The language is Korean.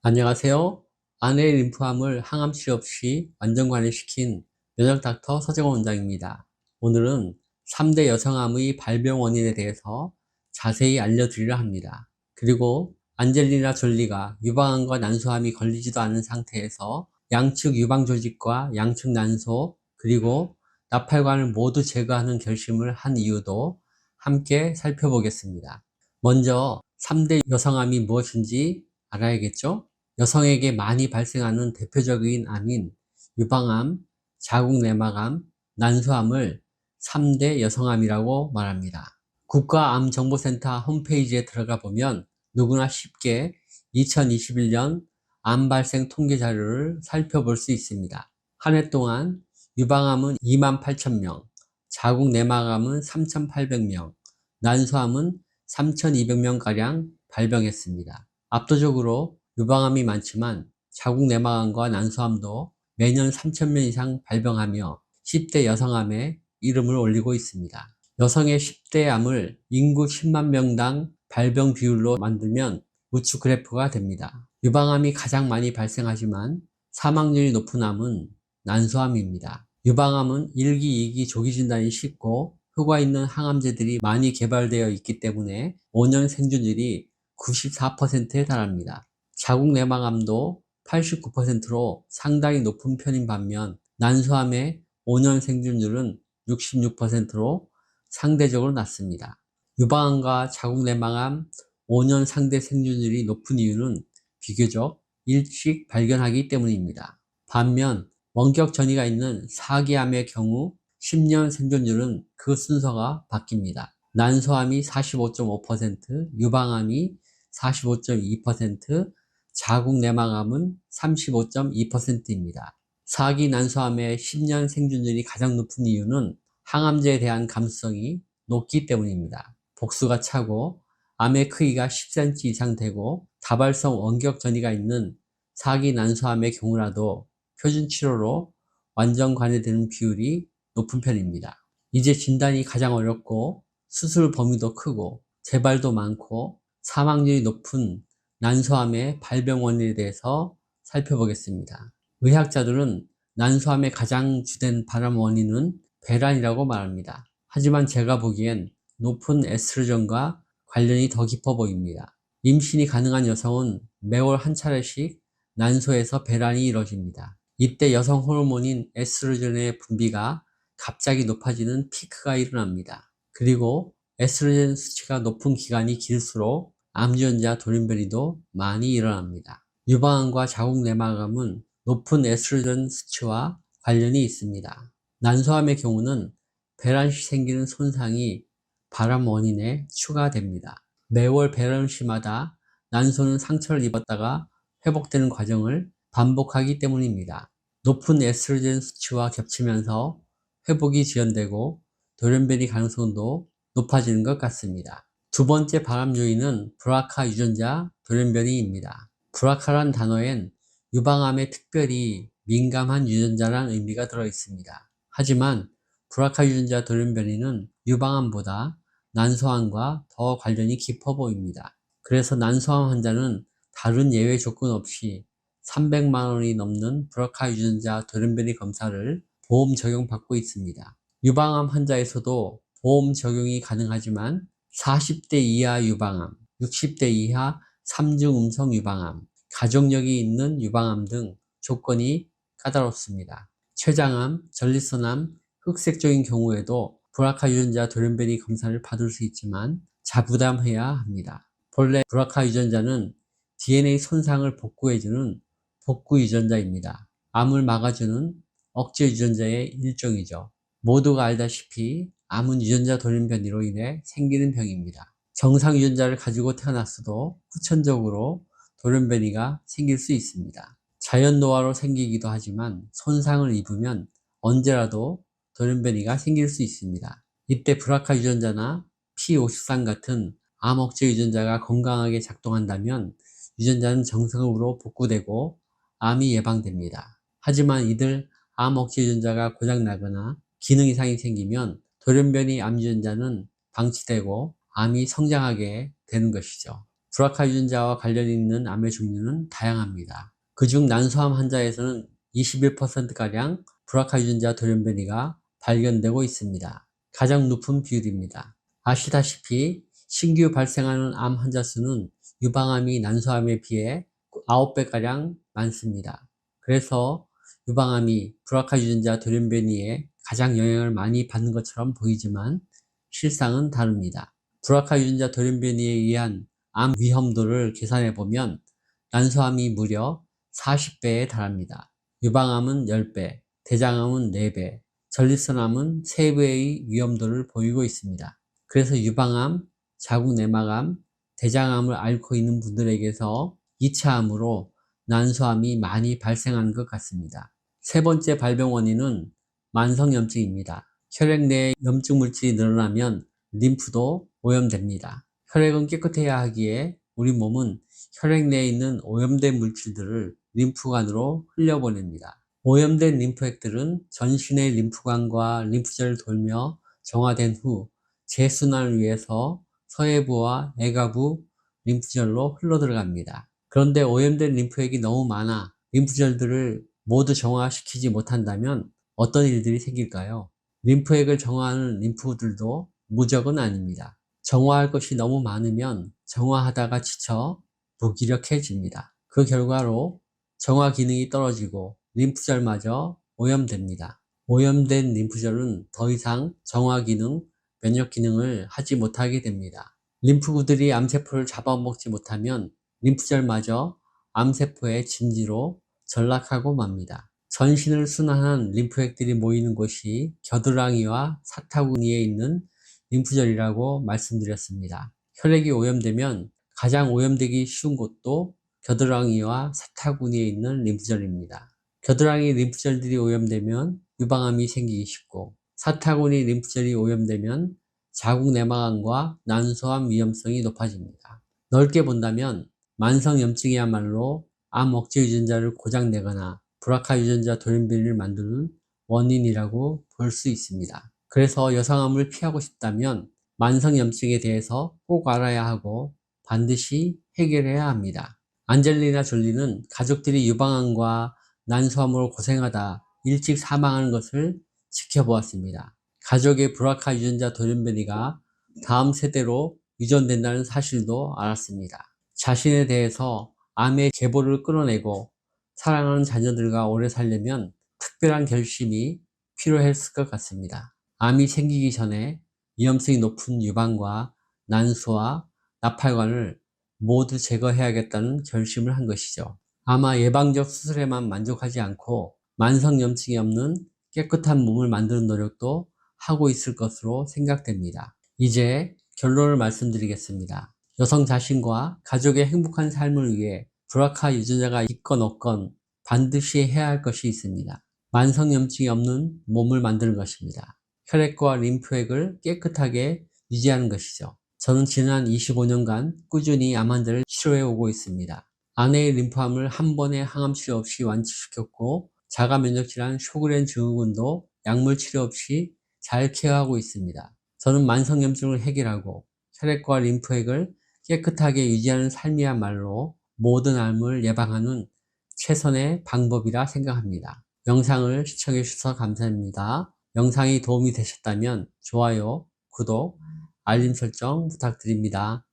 안녕하세요. 아내의 림프암을 항암 치료 없이 완전 관리시킨 면역 닥터 서정원 원장입니다. 오늘은 3대 여성암의 발병 원인에 대해서 자세히 알려드리려 합니다. 그리고 안젤리나 졸리가 유방암과 난소암이 걸리지도 않은 상태에서 양측 유방 조직과 양측 난소 그리고 나팔관을 모두 제거하는 결심을 한 이유도 함께 살펴보겠습니다. 먼저 3대 여성암이 무엇인지 알아야겠죠? 여성에게 많이 발생하는 대표적인 암인 유방암, 자궁내막암, 난소암을 3대 여성암이라고 말합니다. 국가암정보센터 홈페이지에 들어가 보면 누구나 쉽게 2021년 암 발생 통계 자료를 살펴볼 수 있습니다. 한 해 동안 유방암은 28,000명, 자궁내막암은 3,800명, 난소암은 3,200명가량 발병했습니다. 압도적으로 유방암이 많지만 자궁내막암과 난소암도 매년 3,000명 이상 발병하며 10대 여성암에 이름을 올리고 있습니다. 여성의 10대 암을 인구 10만 명당 발병 비율로 만들면 우측 그래프가 됩니다. 유방암이 가장 많이 발생하지만 사망률이 높은 암은 난소암입니다. 유방암은 1기, 2기 조기 진단이 쉽고 효과 있는 항암제들이 많이 개발되어 있기 때문에 5년 생존율이 94%에 달합니다. 자궁내막암도 89%로 상당히 높은 편인 반면 난소암의 5년 생존율은 66%로 상대적으로 낮습니다. 유방암과 자궁내막암 5년 상대 생존율이 높은 이유는 비교적 일찍 발견하기 때문입니다. 반면 원격 전이가 있는 4기암의 경우 10년 생존율은 그 순서가 바뀝니다. 난소암이 45.5%, 유방암이 45.2%, 자궁내막암은 35.2%입니다. 4기 난소암의 10년 생존율이 가장 높은 이유는 항암제에 대한 감수성이 높기 때문입니다. 복수가 차고 암의 크기가 10cm 이상 되고 다발성 원격 전이가 있는 4기 난소암의 경우라도 표준 치료로 완전 관리되는 비율이 높은 편입니다. 이제 진단이 가장 어렵고 수술 범위도 크고 재발도 많고 사망률이 높은 난소암의 발병 원인에 대해서 살펴보겠습니다. 의학자들은 난소암의 가장 주된 발암 원인은 배란이라고 말합니다. 하지만 제가 보기엔 높은 에스트로겐과 관련이 더 깊어 보입니다. 임신이 가능한 여성은 매월 한 차례씩 난소에서 배란이 이루어집니다. 이때 여성 호르몬인 에스트로겐의 분비가 갑자기 높아지는 피크가 일어납니다. 그리고 에스트로겐 수치가 높은 기간이 길수록 암 유전자 돌연변이도 많이 일어납니다. 유방암과 자궁내막암은 높은 에스트로겐 수치와 관련이 있습니다. 난소암의 경우는 배란 시 생기는 손상이 발암 원인에 추가됩니다. 매월 배란 시마다 난소는 상처를 입었다가 회복되는 과정을 반복하기 때문입니다. 높은 에스트로겐 수치와 겹치면서 회복이 지연되고 돌연변이 가능성도 높아지는 것 같습니다. 두 번째 발암 요인은 브라카 유전자 돌연변이입니다. 브라카란 단어엔 유방암에 특별히 민감한 유전자란 의미가 들어 있습니다. 하지만 브라카 유전자 돌연변이는 유방암보다 난소암과 더 관련이 깊어 보입니다. 그래서 난소암 환자는 다른 예외 조건 없이 300만 원이 넘는 브라카 유전자 돌연변이 검사를 보험 적용받고 있습니다. 유방암 환자에서도 보험 적용이 가능하지만 40대 이하 유방암, 60대 이하 3중 음성 유방암, 가족력이 있는 유방암 등 조건이 까다롭습니다. 췌장암, 전립선암, 흑색종인 경우에도 브라카 유전자 돌연변이 검사를 받을 수 있지만 자부담해야 합니다. 본래 브라카 유전자는 DNA 손상을 복구해주는 복구 유전자입니다. 암을 막아주는 억제 유전자의 일종이죠. 모두가 알다시피 암은 유전자 돌연변이로 인해 생기는 병입니다. 정상 유전자를 가지고 태어났어도 후천적으로 돌연변이가 생길 수 있습니다. 자연 노화로 생기기도 하지만 손상을 입으면 언제라도 돌연변이가 생길 수 있습니다. 이때 브라카 유전자나 P53 같은 암 억제 유전자가 건강하게 작동한다면 유전자는 정상으로 복구되고 암이 예방됩니다. 하지만 이들 암 억제 유전자가 고장나거나 기능 이상이 생기면 돌연변이 암 유전자는 방치되고 암이 성장하게 되는 것이죠. 브라카 유전자와 관련이 있는 암의 종류는 다양합니다. 그중 난소암 환자에서는 21%가량 브라카 유전자 돌연변이가 발견되고 있습니다. 가장 높은 비율입니다. 아시다시피 신규 발생하는 암 환자 수는 유방암이 난소암에 비해 9배가량 많습니다. 그래서 유방암이 브라카 유전자 돌연변이에 가장 영향을 많이 받는 것처럼 보이지만 실상은 다릅니다. 브라카 유전자 돌연변이에 의한 암 위험도를 계산해보면 난소암이 무려 40배에 달합니다. 유방암은 10배, 대장암은 4배, 전립선암은 3배의 위험도를 보이고 있습니다. 그래서 유방암, 자궁내막암, 대장암을 앓고 있는 분들에게서 2차암으로 난소암이 많이 발생하는 것 같습니다. 세 번째 발병 원인은 만성염증입니다. 혈액 내에 염증 물질이 늘어나면 림프도 오염됩니다. 혈액은 깨끗해야 하기에 우리 몸은 혈액 내에 있는 오염된 물질들을 림프관으로 흘려보냅니다. 오염된 림프액들은 전신의 림프관과 림프절을 돌며 정화된 후 재순환을 위해서 서해부와 애가부 림프절로 흘러들어갑니다. 그런데 오염된 림프액이 너무 많아 림프절들을 모두 정화시키지 못한다면 어떤 일들이 생길까요? 림프액을 정화하는 림프들도 무적은 아닙니다. 정화할 것이 너무 많으면 정화하다가 지쳐 무기력해집니다. 그 결과로 정화 기능이 떨어지고 림프절마저 오염됩니다. 오염된 림프절은 더 이상 정화 기능, 면역 기능을 하지 못하게 됩니다. 림프구들이 암세포를 잡아먹지 못하면 림프절마저 암세포의 진지로 전락하고 맙니다. 전신을 순환한 림프액들이 모이는 곳이 겨드랑이와 사타구니에 있는 림프절이라고 말씀드렸습니다. 혈액이 오염되면 가장 오염되기 쉬운 곳도 겨드랑이와 사타구니에 있는 림프절입니다. 겨드랑이 림프절들이 오염되면 유방암이 생기기 쉽고 사타구니 림프절이 오염되면 자궁내막암과 난소암 위험성이 높아집니다. 넓게 본다면 만성염증이야말로 암 억제 유전자를 고장내거나 브라카 유전자 돌연변이를 만드는 원인이라고 볼 수 있습니다. 그래서 여성암을 피하고 싶다면 만성염증에 대해서 꼭 알아야 하고 반드시 해결해야 합니다. 안젤리나 졸리는 가족들이 유방암과 난소암으로 고생하다 일찍 사망하는 것을 지켜보았습니다. 가족의 브라카 유전자 돌연변이가 다음 세대로 유전된다는 사실도 알았습니다. 자신에 대해서 암의 계보를 끌어내고 사랑하는 자녀들과 오래 살려면 특별한 결심이 필요했을 것 같습니다. 암이 생기기 전에 위험성이 높은 유방과 난소와 나팔관을 모두 제거해야겠다는 결심을 한 것이죠. 아마 예방적 수술에만 만족하지 않고 만성염증이 없는 깨끗한 몸을 만드는 노력도 하고 있을 것으로 생각됩니다. 이제 결론을 말씀드리겠습니다. 여성 자신과 가족의 행복한 삶을 위해 브라카 유전자가 있건 없건 반드시 해야 할 것이 있습니다. 만성염증이 없는 몸을 만드는 것입니다. 혈액과 림프액을 깨끗하게 유지하는 것이죠. 저는 지난 25년간 꾸준히 암 환자를 치료해 오고 있습니다. 아내의 림프암을 한 번의 항암 치료 없이 완치시켰고 자가 면역질환 쇼그렌 증후군도 약물 치료 없이 잘 케어하고 있습니다. 저는 만성염증을 해결하고 혈액과 림프액을 깨끗하게 유지하는 삶이야말로 모든 암을 예방하는 최선의 방법이라 생각합니다. 영상을 시청해 주셔서 감사합니다. 영상이 도움이 되셨다면 좋아요, 구독, 알림 설정 부탁드립니다.